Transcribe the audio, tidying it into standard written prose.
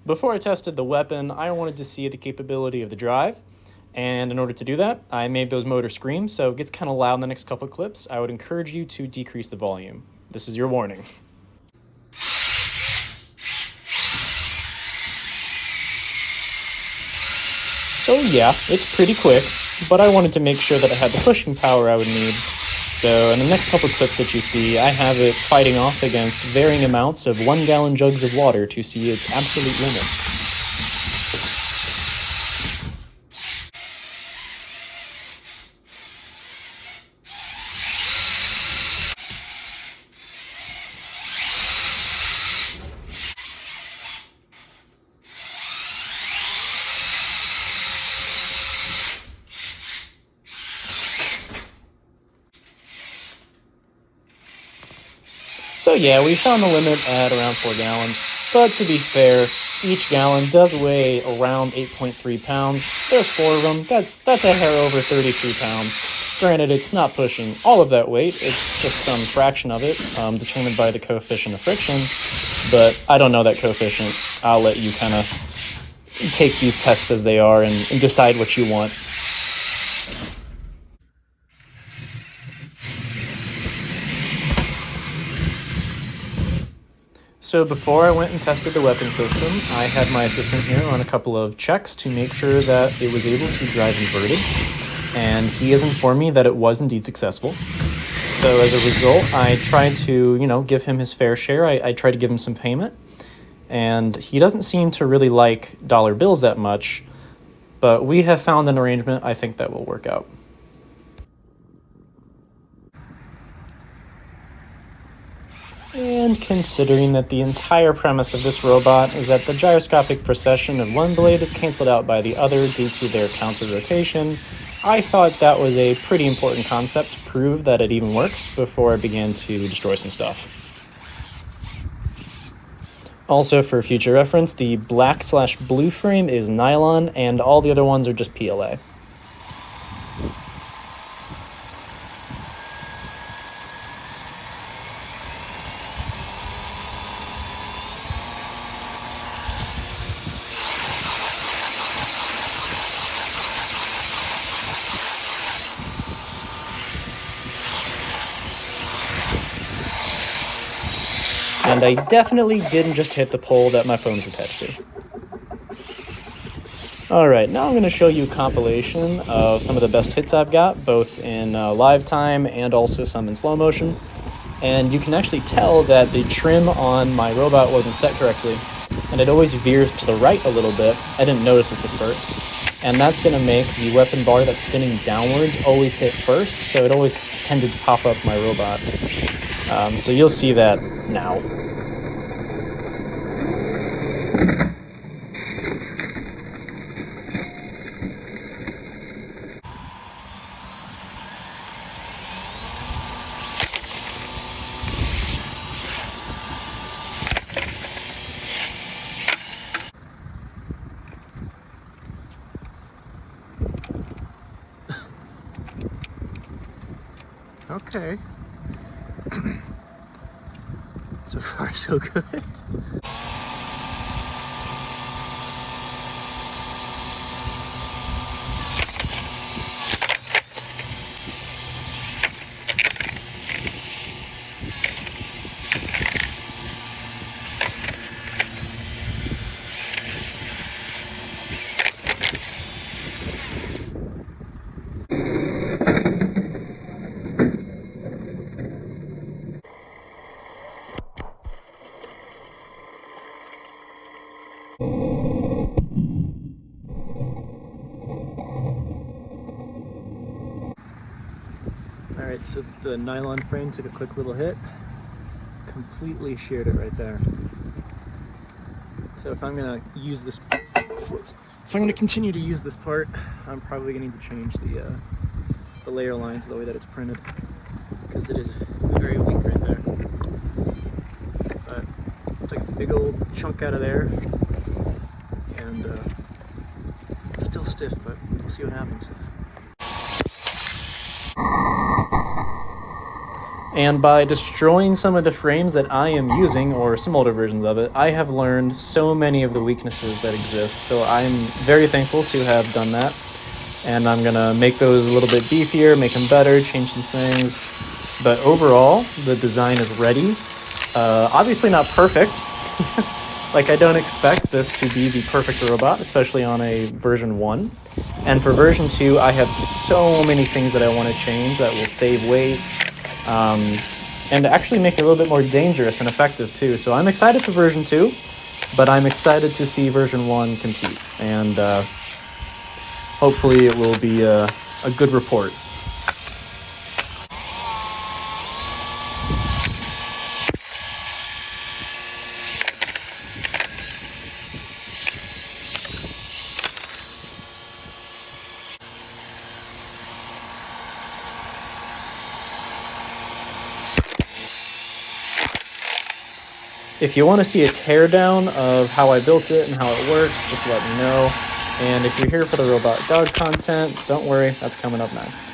Before I tested the weapon, I wanted to see the capability of the drive, and in order to do that, I made those motors scream, so it gets kind of loud in the next couple clips. I would encourage you to decrease the volume. This is your warning. So yeah, it's pretty quick, but I wanted to make sure that it had the pushing power I would need. So in the next couple clips that you see, I have it fighting off against varying amounts of 1-gallon jugs of water to see its absolute limit. So yeah, we found the limit at around 4 gallons, but to be fair, each gallon does weigh around 8.3 pounds. There's 4 of them, that's a hair over 33 pounds. Granted, it's not pushing all of that weight, it's just some fraction of it, determined by the coefficient of friction, but I don't know that coefficient. I'll let you kind of take these tests as they are and decide what you want. So before I went and tested the weapon system, I had my assistant here run a couple of checks to make sure that it was able to drive inverted, and he has informed me that it was indeed successful. So as a result, I tried to, give him his fair share. I tried to give him some payment, and he doesn't seem to really like dollar bills that much, but we have found an arrangement I think that will work out. And considering that the entire premise of this robot is that the gyroscopic precession of one blade is canceled out by the other due to their counter rotation, I thought that was a pretty important concept to prove that it even works before I began to destroy some stuff. Also, for future reference, the black/blue frame is nylon and all the other ones are just PLA. And I definitely didn't just hit the pole that my phone's attached to. Alright, now I'm going to show you a compilation of some of the best hits I've got, both in live time and also some in slow motion. And you can actually tell that the trim on my robot wasn't set correctly, and it always veers to the right a little bit. I didn't notice this at first. And that's going to make the weapon bar that's spinning downwards always hit first, so it always tended to pop up my robot. So you'll see that now. Okay. So far, so good. Alright, so the nylon frame took a quick little hit, completely sheared it right there. So if I'm going to use this, if I'm going to continue to use this part, I'm probably going to need to change the layer lines the way that it's printed, because it is very weak right there. But I'll take a big old chunk out of there, and it's still stiff, but we'll see what happens. And by destroying some of the frames that I am using, or some older versions of it, I have learned so many of the weaknesses that exist. So I'm very thankful to have done that. And I'm gonna make those a little bit beefier, make them better, change some things. But overall, the design is ready. Obviously not perfect. Like, I don't expect this to be the perfect robot, especially on a version 1. And for version 2, I have so many things that I want to change that will save weight, and actually make it a little bit more dangerous and effective too. So I'm excited for version 2, but I'm excited to see version 1 compete. And hopefully it will be a good report. If you want to see a teardown of how I built it and how it works, just let me know. And if you're here for the robot dog content, don't worry, that's coming up next.